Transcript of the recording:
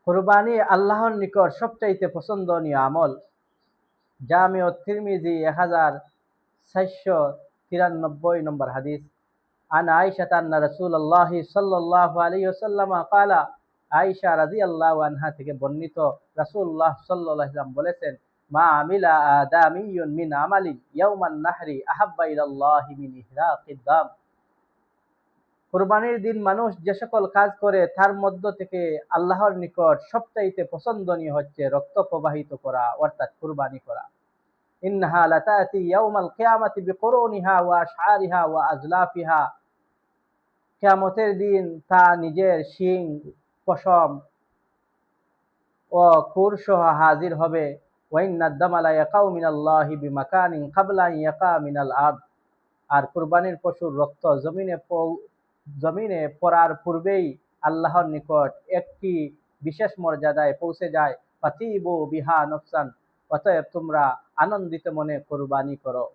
কুরবানি আল্লাহর নিকট সবচাইতে পছন্দনীয় আমল। জামিউ তিরমিজি 1493 নম্বর হাদিস। আন আয়েশা আন্না রাসূলুল্লাহ সাল্লাল্লাহু আলাইহি ওয়াসাল্লাম ক্বালা, আয়েশা রাদিয়াল্লাহু আনহা থেকে বর্ণিত, রাসূলুল্লাহ সাল্লাল্লাহু আলাইহি ওয়াসাল্লাম বলেছেন, মা আমিলা আদামিয়ুন মিন আমালিন ইয়াউমান নাহরি আহাব্বা ইলাল্লাহি মিন ইহরাকিদ দাম। কুরবানির দিন মানুষ যে সকল কাজ করে তার মধ্য থেকে আল্লাহর নিকট সবচাইতে পছন্দনীয় হচ্ছে রক্ত প্রবাহিত করা, অর্থাৎ কুরবানি করা। ইন্নাহা লাতাতি ইয়াউমাল কিয়ামাতি বিকুরুনিহা ওয়া আশআরিহা ওয়া আজলাফিহা। কিয়ামতের দিন তা নিজের শিং, পশম ও খুর সহ হাজির হবে। ওয়া ইন্নাদ দামা লা ইয়াকাউ মিনাল্লাহি বিমাকানিন ক্বাবলা আন ইয়াকা মিনাল আরদ। আর কুরবানির পশুর রক্ত জমিনে পড়ার পূর্বেই আল্লাহর নিকট একটি বিশেষ মর্যাদায় পৌঁছে যায়। ফাতিবু বিহা নফসান, অতএব তোমরা আনন্দিত মনে কুরবানি করো।